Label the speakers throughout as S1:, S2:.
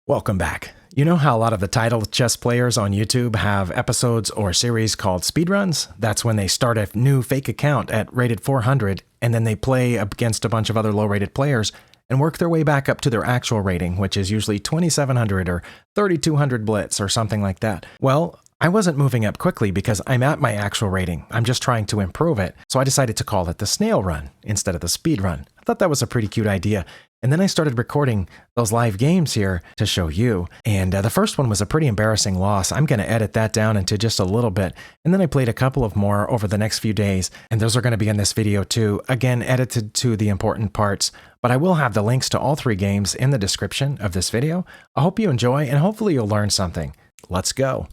S1: Welcome back. You know how a lot of the title chess players on YouTube have episodes or series called speedruns? That's when they start a new fake account at rated 400 and then they play against a bunch of other low-rated players and work their way back up to their actual rating, which is usually 2700 or 3200 blitz or something like that. Well, I wasn't moving up quickly because I'm at my actual rating. I'm just trying to improve it. So I decided to call it the snail run instead of the speed run. I thought that was a pretty cute idea. And then I started recording those live games here to show you. And the first one was a pretty embarrassing loss. I'm going to edit that down into just a little bit. And then I played a couple of more over the next few days. And those are going to be in this video too. Again, edited to the important parts. But I will have the links to all three games in the description of this video. I hope you enjoy and hopefully you'll learn something. Let's go.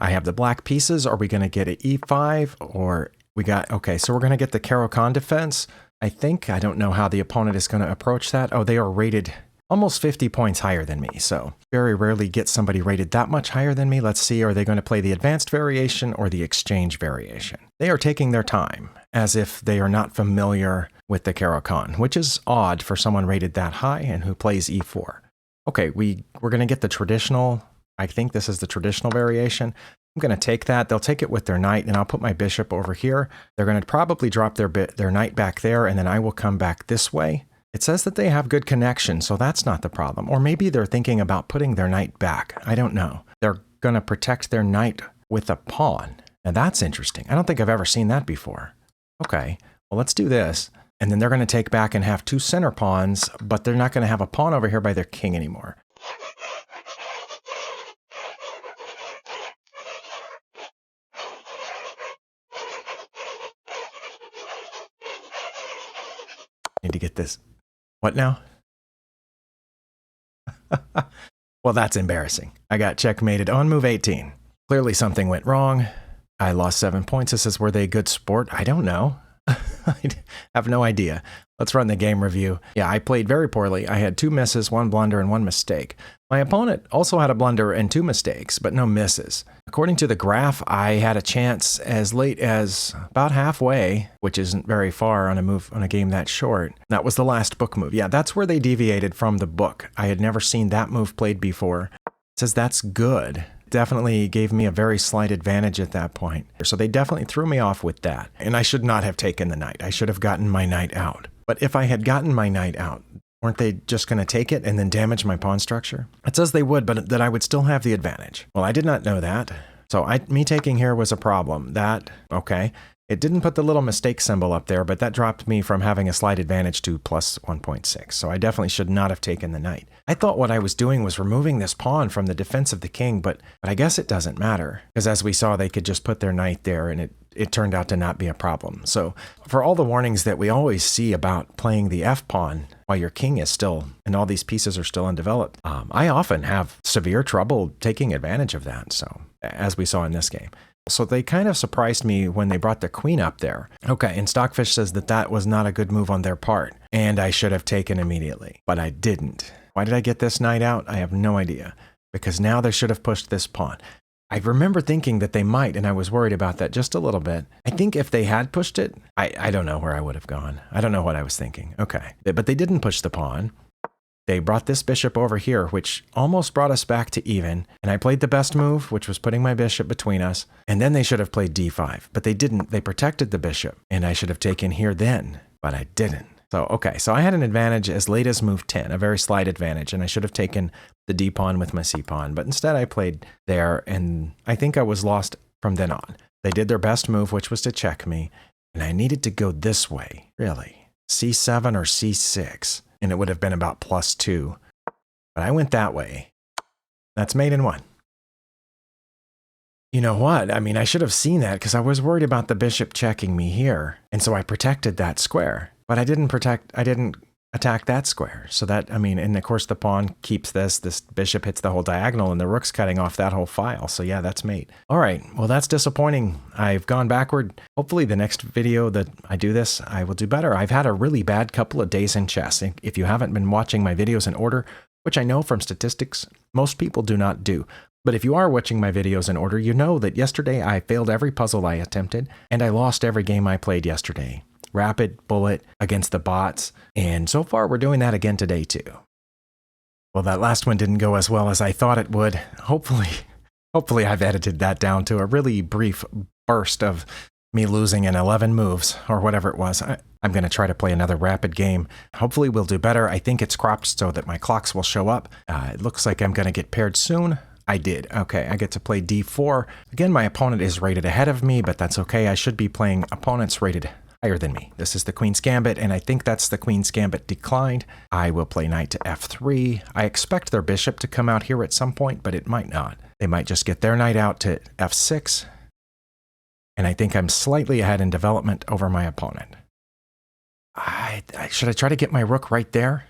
S1: I have the black pieces. Are we going to get an E5 or we got, okay, so we're going to get the Caro-Kann defense. I think. I don't know how the opponent is going to approach that. Oh, they are rated almost 50 points higher than me. So very rarely get somebody rated that much higher than me. Let's see, are they going to play the advanced variation or the exchange variation? They are taking their time as if they are not familiar with the Caro-Kann, which is odd for someone rated that high and who plays E4. Okay, we're going to get the traditional. I think this is the traditional variation. I'm going to take that. They'll take it with their knight, and I'll put my bishop over here. They're going to probably drop their knight back there, and then I will come back this way. It says that they have good connection, so that's not the problem. Or maybe they're thinking about putting their knight back. I don't know. They're going to protect their knight with a pawn. Now that's interesting. I don't think I've ever seen that before. Okay, well, let's do this. And then they're going to take back and have two center pawns, but they're not going to have a pawn over here by their king anymore. Need to get this. What now? Well, that's embarrassing. I got checkmated on move 18. Clearly something went wrong. I lost 7 points. This is, were they a good sport? I don't know. I have no idea. Let's run the game review. Yeah, I played very poorly. I had 2 misses, 1 blunder, and 1 mistake. My opponent also had a blunder and 2 mistakes, but no misses. According to the graph, I had a chance as late as about halfway, which isn't very far on a game that short. That was the last book move. Yeah, that's where they deviated from the book. I had never seen that move played before. It says that's good. Definitely gave me a very slight advantage at that point. So they definitely threw me off with that. And I should not have taken the knight. I should have gotten my knight out. But if I had gotten my knight out, weren't they just going to take it and then damage my pawn structure? It says they would, but that I would still have the advantage. Well, I did not know that. So me taking here was a problem. Okay. It didn't put the little mistake symbol up there, but that dropped me from having a slight advantage to plus 1.6. So I definitely should not have taken the knight. I thought what I was doing was removing this pawn from the defense of the king, but I guess it doesn't matter. Because as we saw, they could just put their knight there and it turned out to not be a problem. So for all the warnings that we always see about playing the f-pawn while your king is still, and all these pieces are still undeveloped, I often have severe trouble taking advantage of that. So as we saw in this game. So they kind of surprised me when they brought the queen up there. Okay, and Stockfish says that that was not a good move on their part, and I should have taken immediately, but I didn't. Why did I get this knight out? I have no idea, because now they should have pushed this pawn. I remember thinking that they might, and I was worried about that just a little bit. I think if they had pushed it, I don't know where I would have gone. I don't know what I was thinking. Okay, but they didn't push the pawn. They brought this bishop over here, which almost brought us back to even. And I played the best move, which was putting my bishop between us. And then they should have played d5, but they didn't. They protected the bishop. And I should have taken here then, but I didn't. So, okay, so I had an advantage as late as move 10, a very slight advantage. And I should have taken the d pawn with my c pawn. But instead I played there, and I think I was lost from then on. They did their best move, which was to check me. And I needed to go this way, really. c7 or c6. And it would have been about +2. But I went that way. That's mate in 1. You know what? I mean, I should have seen that because I was worried about the bishop checking me here. And so I protected that square. But I didn't attack that square. So that, I mean, and of course the pawn keeps this bishop hits the whole diagonal and the rook's cutting off that whole file. So yeah, that's mate. All right, well, that's disappointing. I've gone backward. Hopefully the next video that I do this, I will do better. I've had a really bad couple of days in chess. If you haven't been watching my videos in order, which I know from statistics, most people do not do. But if you are watching my videos in order, you know that yesterday I failed every puzzle I attempted and I lost every game I played yesterday. Rapid, bullet, against the bots. And so far, we're doing that again today, too. Well, that last one didn't go as well as I thought it would. Hopefully I've edited that down to a really brief burst of me losing in 11 moves, or whatever it was. I'm going to try to play another rapid game. Hopefully we'll do better. I think it's cropped so that my clocks will show up. It looks like I'm going to get paired soon. I did. Okay, I get to play D4. Again, my opponent is rated ahead of me, but that's okay. I should be playing opponents rated higher than me. This is the Queen's Gambit, and I think that's the Queen's Gambit declined. I will play knight to F3. I expect their bishop to come out here at some point, but it might not. They might just get their knight out to F6. And I think I'm slightly ahead in development over my opponent. Should I try to get my rook right there?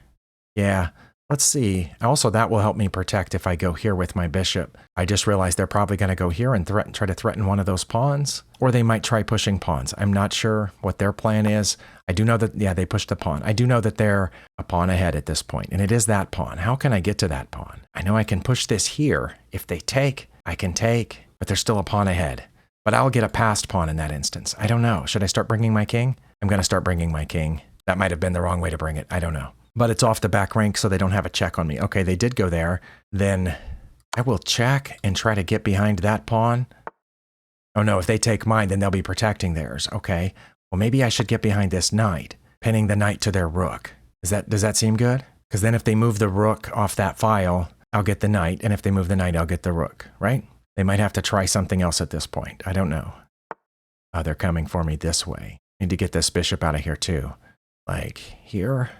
S1: Yeah, let's see. Also, that will help me protect if I go here with my bishop. I just realized they're probably going to go here and try to threaten one of those pawns. Or they might try pushing pawns. I'm not sure what their plan is. I do know that, yeah, they pushed the pawn. I do know that they're a pawn ahead at this point, and it is that pawn. How can I get to that pawn? I know I can push this here. If they take, I can take, but there's still a pawn ahead. But I'll get a passed pawn in that instance. I don't know. Should I start bringing my king? I'm going to start bringing my king. That might have been the wrong way to bring it. I don't know. But it's off the back rank, so they don't have a check on me. Okay, they did go there. Then I will check and try to get behind that pawn. Oh no, if they take mine, then they'll be protecting theirs. Okay. Well, maybe I should get behind this knight, pinning the knight to their rook. Does that seem good? Because then if they move the rook off that file, I'll get the knight. And if they move the knight, I'll get the rook, right? They might have to try something else at this point. I don't know. Oh, they're coming for me this way. Need to get this bishop out of here too. Like here,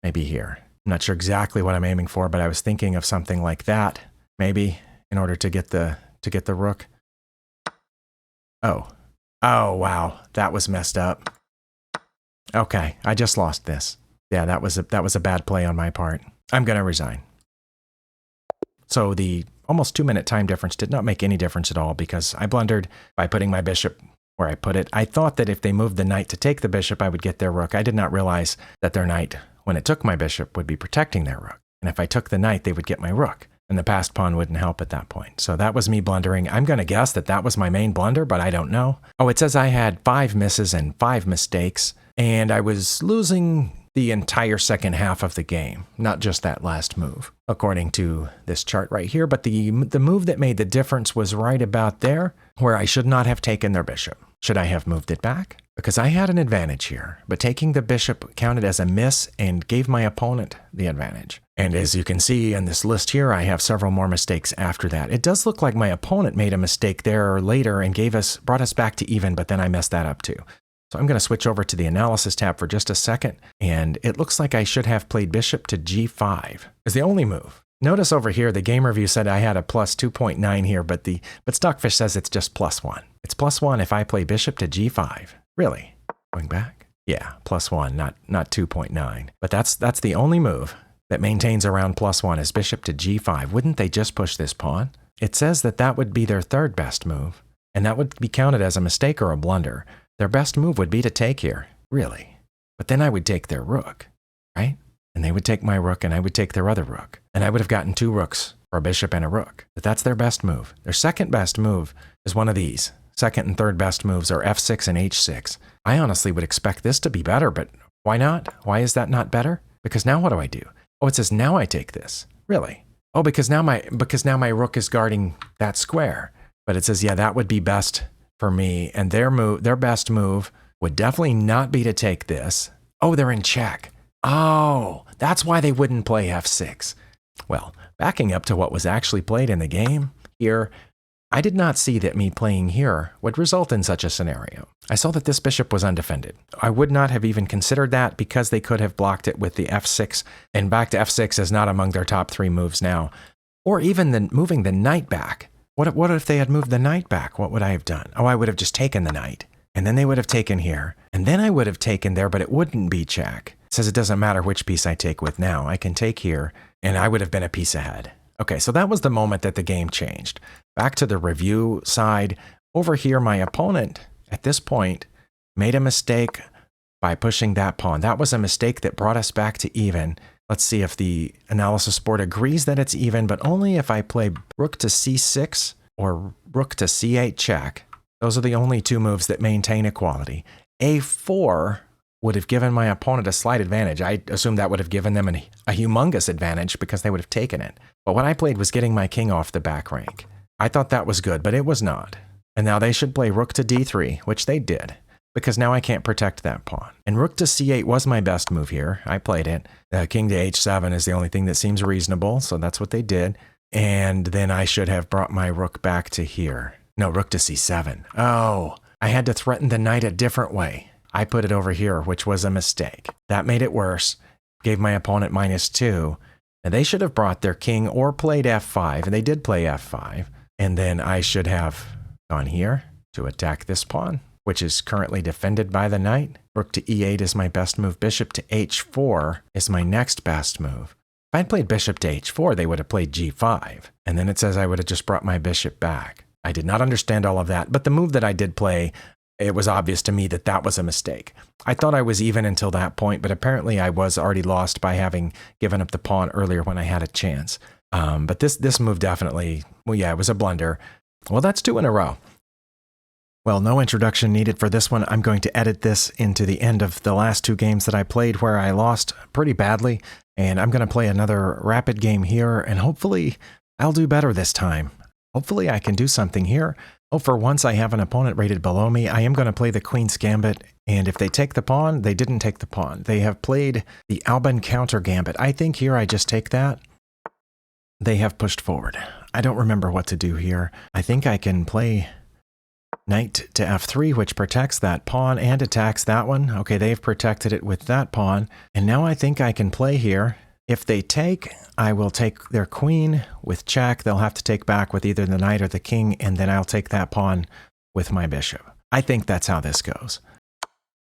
S1: maybe here. I'm not sure exactly what I'm aiming for, but I was thinking of something like that, maybe, in order to get the rook. Oh, wow, that was messed up. Okay, I just lost this. Yeah, that was a bad play on my part. I'm gonna resign. So the almost 2-minute time difference did not make any difference at all because I blundered by putting my bishop where I put it. I thought that if they moved the knight to take the bishop, I would get their rook. I did not realize that their knight, when it took my bishop, would be protecting their rook. And if I took the knight, they would get my rook. And the passed pawn wouldn't help at that point. So that was me blundering. I'm going to guess that that was my main blunder, but I don't know. Oh, it says I had 5 misses and 5 mistakes, and I was losing the entire second half of the game, not just that last move, according to this chart right here. But the move that made the difference was right about there, where I should not have taken their bishop. Should I have moved it back? Because I had an advantage here, but taking the bishop counted as a miss and gave my opponent the advantage. And as you can see in this list here, I have several more mistakes after that. It does look like my opponent made a mistake there or later and brought us back to even, but then I messed that up too. So I'm going to switch over to the analysis tab for just a second, and it looks like I should have played bishop to g5 as the only move. Notice over here, the game review said I had a plus 2.9 here, but Stockfish says it's just +1. It's +1 if I play bishop to g5. Really? Going back? Yeah, +1, not 2.9. But that's the only move that maintains around +1 is bishop to g5. Wouldn't they just push this pawn? It says that would be their third best move, and that would be counted as a mistake or a blunder. Their best move would be to take here. Really? But then I would take their rook, right? And they would take my rook, and I would take their other rook. And I would have gotten 2 rooks, or a bishop and a rook. But that's their best move. Their second best move is one of these. Second and third best moves are f6 and h6. I honestly would expect this to be better, but why not? Why is that not better? Because now what do I do? Oh, it says now I take this. Really? Oh, because now my rook is guarding that square. But it says, yeah, that would be best for me. And their best move would definitely not be to take this. Oh, they're in check. Oh, that's why they wouldn't play f6. Well, backing up to what was actually played in the game here, I did not see that me playing here would result in such a scenario. I saw that this bishop was undefended. I would not have even considered that because they could have blocked it with the f6, and back to f6 is not among their top 3 moves now. Or even moving the knight back. What if they had moved the knight back? What would I have done? Oh, I would have just taken the knight. And then they would have taken here. And then I would have taken there, but it wouldn't be check. It says it doesn't matter which piece I take with now. I can take here, and I would have been a piece ahead. Okay, so that was the moment that the game changed. Back to the review side. Over here, my opponent, at this point, made a mistake by pushing that pawn. That was a mistake that brought us back to even. Let's see if the analysis board agrees that it's even, but only if I play rook to c6 or rook to c8 check. Those are the only 2 moves that maintain equality. a4 would have given my opponent a slight advantage. I assumed that would have given them a humongous advantage because they would have taken it. But what I played was getting my king off the back rank. I thought that was good, but it was not. And now they should play rook to d3, which they did, because now I can't protect that pawn. And rook to c8 was my best move here. I played it. King to h7 is the only thing that seems reasonable, so that's what they did. And then I should have brought my rook back to here. No, rook to c7. Oh, I had to threaten the knight a different way. I put it over here, which was a mistake. That made it worse. Gave my opponent -2. And they should have brought their king or played f5, and they did play f5. And then I should have gone here to attack this pawn, which is currently defended by the knight. Rook to e8 is my best move. Bishop to h4 is my next best move. If I'd played bishop to h4, they would have played g5. And then it says I would have just brought my bishop back. I did not understand all of that, but the move that I did play, it was obvious to me that that was a mistake. I thought I was even until that point, but apparently I was already lost by having given up the pawn earlier when I had a chance. But this move definitely, well, yeah, it was a blunder. Well, that's 2 in a row. Well, no introduction needed for this one. I'm going to edit this into the end of the last 2 games that I played where I lost pretty badly. And I'm going to play another rapid game here, and hopefully I'll do better this time. Hopefully I can do something here. Oh, for once I have an opponent rated below me. I am going to play the Queen's Gambit, and if they take the pawn, they didn't take the pawn. They have played the Alban counter gambit. I think here I just take that. They have pushed forward. I don't remember what to do here. I think I can play knight to f3, which protects that pawn and attacks that one. Okay, they've protected it with that pawn. And now I think I can play here. If they take, I will take their queen with check. They'll have to take back with either the knight or the king, and then I'll take that pawn with my bishop. I think that's how this goes.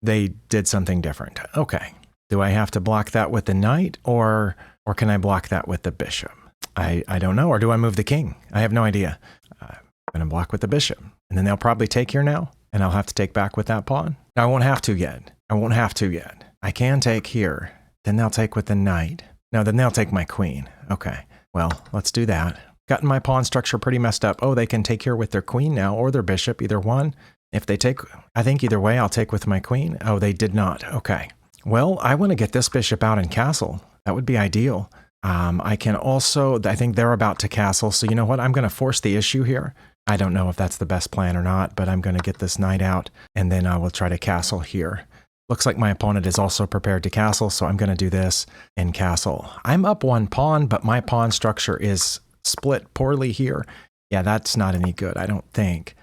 S1: They did something different. Okay. Do I have to block that with the knight, or can I block that with the bishop? I don't know. Or do I move the king? I have no idea. I'm going to block with the bishop. And then they'll probably take here now, and I'll have to take back with that pawn. No, I won't have to yet. I won't have to yet. I can take here. Then they'll take with the knight. No, then they'll take my queen. Okay. Well, let's do that. Gotten my pawn structure pretty messed up. Oh, they can take here with their queen now, or their bishop, either one. If they take, I think either way, I'll take with my queen. Oh, they did not. Okay. Well, I want to get this bishop out and castle. That would be ideal. I can also, I think they're about to castle. So you know what? I'm going to force the issue here. I don't know if that's the best plan or not, but I'm going to get this knight out, and then I will try to castle here. Looks like my opponent is also prepared to castle, so I'm going to do this and castle. I'm up 1 pawn, but my pawn structure is split poorly here. Yeah, that's not any good, I don't think.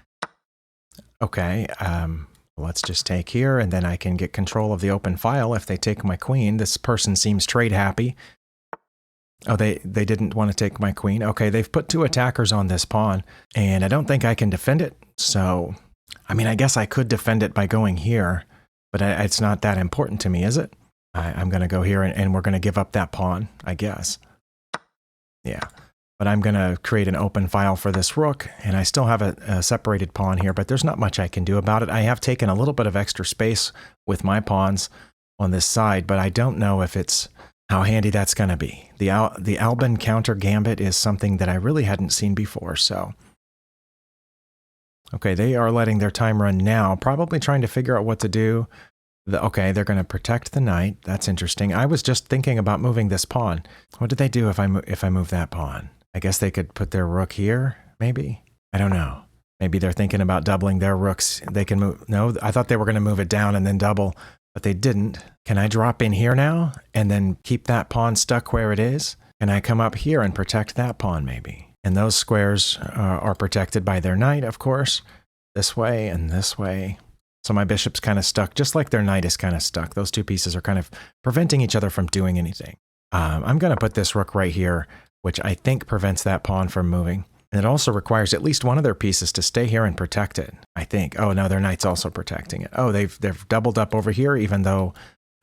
S1: Okay, let's just take here, and then I can get control of the open file if they take my queen. This person seems trade happy. Oh, they didn't want to take my queen. Okay, they've put 2 attackers on this pawn, and I don't think I can defend it. So, I mean, I guess I could defend it by going here, but it's not that important to me, is it? I'm going to go here, and we're going to give up that pawn, I guess. Yeah, but I'm going to create an open file for this rook, and I still have a separated pawn here, but there's not much I can do about it. I have taken a little bit of extra space with my pawns on this side, but I don't know if it's how handy that's going to be. The Alban counter gambit is something that I really hadn't seen before, so. Okay, they are letting their time run now, probably trying to figure out what to do. Okay, they're going to protect the knight. That's interesting. I was just thinking about moving this pawn. What do they do if I move that pawn? I guess they could put their rook here, maybe? I don't know. Maybe they're thinking about doubling their rooks. They can move. No, I thought they were going to move it down and then double, but they didn't. Can I drop in here now and then keep that pawn stuck where it is? Can I come up here and protect that pawn maybe? And those squares are protected by their knight, of course, this way and this way. So my bishop's kind of stuck, just like their knight is kind of stuck. Those 2 pieces are kind of preventing each other from doing anything. I'm going to put this rook right here, which I think prevents that pawn from moving. And it also requires at least one of their pieces to stay here and protect it, I think. Oh, no, their knight's also protecting it. Oh, they've doubled up over here, even though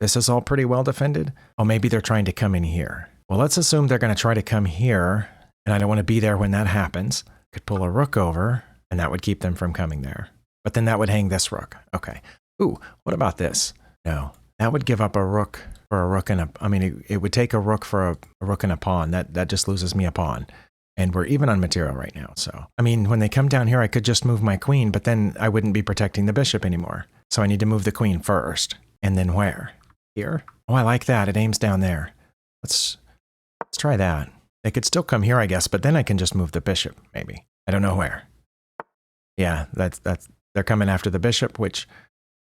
S1: this is all pretty well defended. Oh, maybe they're trying to come in here. Well, let's assume they're going to try to come here, and I don't want to be there when that happens. Could pull a rook over, and that would keep them from coming there. But then that would hang this rook. Okay. Ooh, what about this? No, that would give up a rook for a rook and a, I mean, it would take a rook for a rook and a pawn. That just loses me a pawn. And we're even on material right now. So, I mean, when they come down here, I could just move my queen, but then I wouldn't be protecting the bishop anymore. So I need to move the queen first. And then where? Here? Oh, I like that. It aims down there. Let's try that. They could still come here, I guess, but then I can just move the bishop, maybe. I don't know where. Yeah, they're coming after the bishop, which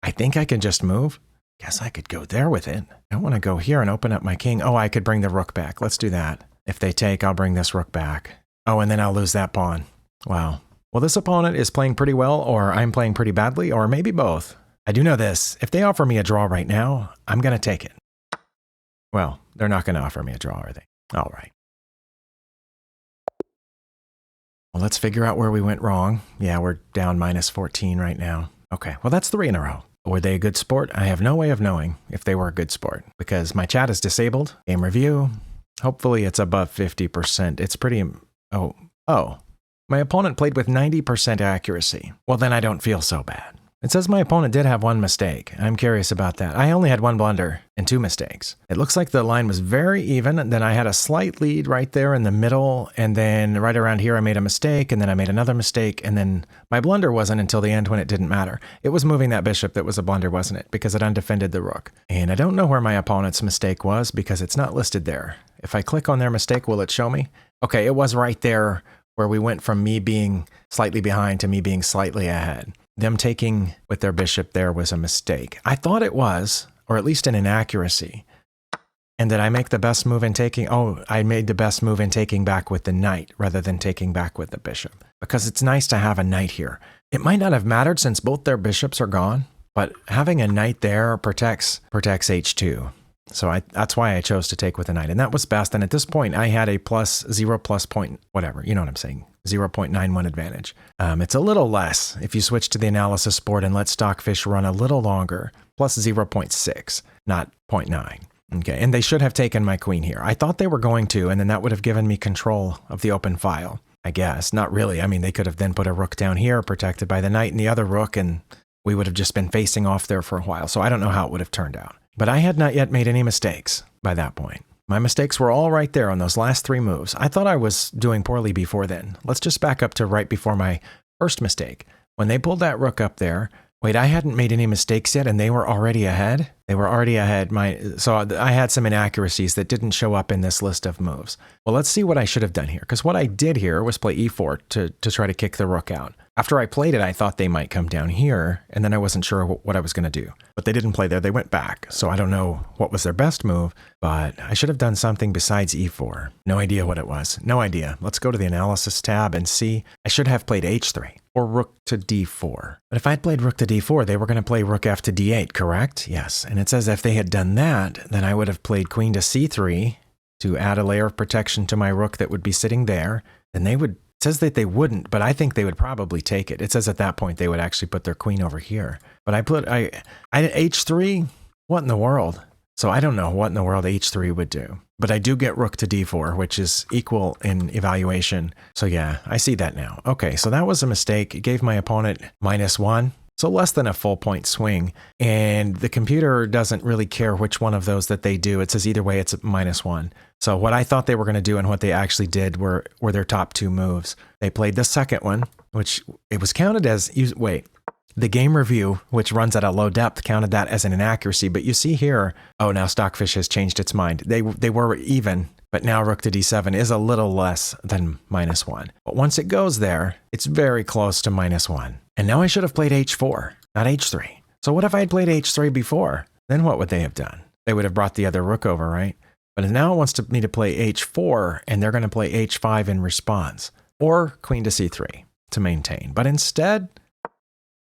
S1: I think I can just move. Guess I could go there with it. I don't want to go here and open up my king. Oh, I could bring the rook back. Let's do that. If they take, I'll bring this rook back. Oh, and then I'll lose that pawn. Wow. Well, this opponent is playing pretty well, or I'm playing pretty badly, or maybe both. I do know this. If they offer me a draw right now, I'm going to take it. Well, they're not going to offer me a draw, are they? All right. Well, let's figure out where we went wrong. Yeah, we're down -14 right now. Okay, well, that's 3 in a row. Were they a good sport? I have no way of knowing if they were a good sport because my chat is disabled. Game review. Hopefully it's above 50%. It's pretty... Oh. My opponent played with 90% accuracy. Well, then I don't feel so bad. It says my opponent did have 1 mistake. I'm curious about that. I only had 1 blunder and 2 mistakes. It looks like the line was very even. And then I had a slight lead right there in the middle. And then right around here, I made a mistake. And then I made another mistake. And then my blunder wasn't until the end when it didn't matter. It was moving that bishop that was a blunder, wasn't it? Because it undefended the rook. And I don't know where my opponent's mistake was because it's not listed there. If I click on their mistake, will it show me? Okay, it was right there where we went from me being slightly behind to me being slightly ahead. Them taking with their bishop there was a mistake. I thought it was, or at least an inaccuracy. And did I make the best move in taking? Oh, I made the best move in taking back with the knight rather than taking back with the bishop. Because it's nice to have a knight here. It might not have mattered since both their bishops are gone, but having a knight there protects h2. So that's why I chose to take with a knight. And that was best. And at this point, I had a +0 point, whatever, you know what I'm saying, 0.91 advantage. It's a little less if you switch to the analysis board and let Stockfish run a little longer, +0.6, not 0.9. Okay, and they should have taken my queen here. I thought they were going to, and then that would have given me control of the open file, I guess. Not really. I mean, they could have then put a rook down here, protected by the knight and the other rook, and we would have just been facing off there for a while. So I don't know how it would have turned out. But I had not yet made any mistakes by that point. My mistakes were all right there on those last 3 moves. I thought I was doing poorly before then. Let's just back up to right before my first mistake. When they pulled that rook up there, wait, I hadn't made any mistakes yet and they were already ahead? They were already ahead. So I had some inaccuracies that didn't show up in this list of moves. Well, let's see what I should have done here. Because what I did here was play e4 to try to kick the rook out. After I played it, I thought they might come down here, and then I wasn't sure what I was going to do. But they didn't play there. They went back. So I don't know what was their best move, but I should have done something besides e4. No idea what it was. No idea. Let's go to the analysis tab and see. I should have played h3 or rook to d4. But if I'd played rook to d4, they were going to play rook f to d8, correct? Yes. And it says if they had done that, then I would have played queen to c3 to add a layer of protection to my rook that would be sitting there. Then they would... It says that they wouldn't, but I think they would probably take it. It says at that point they would actually put their queen over here. But I h3, what in the world? So I don't know what in the world h3 would do. But I do get rook to d4, which is equal in evaluation. So yeah, I see that now. Okay, so that was a mistake. It gave my opponent -1. So less than a full point swing. And the computer doesn't really care which one of those that they do. It says either way, it's -1. So what I thought they were going to do and what they actually did were their top 2 moves. They played the second one, which it was counted as, wait, the game review, which runs at a low depth, counted that as an inaccuracy. But you see here, oh, now Stockfish has changed its mind. They were even, but now rook to d7 is a little less than -1. But once it goes there, it's very close to -1. And now I should have played h4, not h3. So what if I had played h3 before? Then what would they have done? They would have brought the other rook over, right? But now it wants me to play h4, and they're going to play h5 in response, or queen to c3 to maintain. But instead,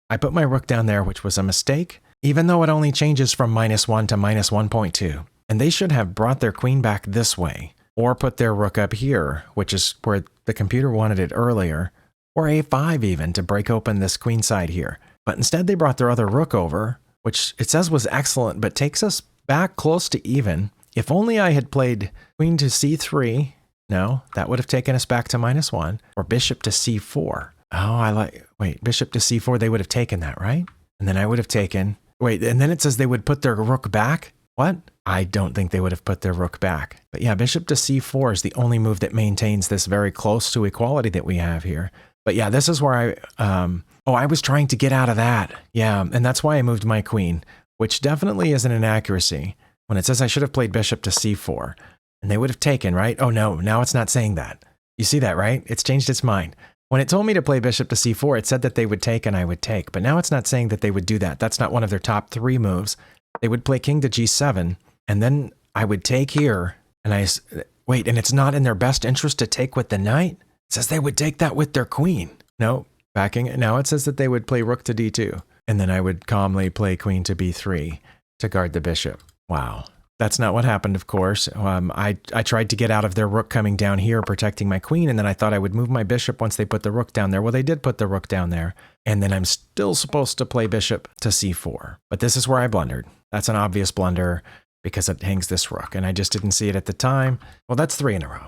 S1: I put my rook down there, which was a mistake, even though it only changes from -1 to -1.2. And they should have brought their queen back this way, or put their rook up here, which is where the computer wanted it earlier, or a5 even to break open this queen side here. But instead they brought their other rook over, which it says was excellent, but takes us back close to even. If only I had played queen to c3, no, that would have taken us back to -1, or bishop to c4. Oh, wait, bishop to c4, they would have taken that, right? And then I would have taken, wait, and then it says they would put their rook back? What? I don't think they would have put their rook back. But yeah, bishop to c4 is the only move that maintains this very close to equality that we have here. But yeah, this is where I was trying to get out of that. Yeah, and that's why I moved my queen, which definitely is an inaccuracy when it says I should have played bishop to c4. And they would have taken, right? Oh no, now it's not saying that. You see that, right? It's changed its mind. When it told me to play bishop to c4, it said that they would take and I would take. But now it's not saying that they would do that. That's not one of their top 3 moves. They would play king to g7, and then I would take here. And wait, and it's not in their best interest to take with the knight? It says they would take that with their queen. No, backing it. Now it says that they would play rook to d2. And then I would calmly play queen to b3 to guard the bishop. Wow. That's not what happened, of course. I tried to get out of their rook coming down here, protecting my queen, and then I thought I would move my bishop once they put the rook down there. Well, they did put the rook down there, and then I'm still supposed to play bishop to c4. But this is where I blundered. That's an obvious blunder because it hangs this rook, and I just didn't see it at the time. Well, that's 3 in a row.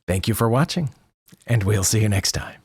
S1: Thank you for watching, and we'll see you next time.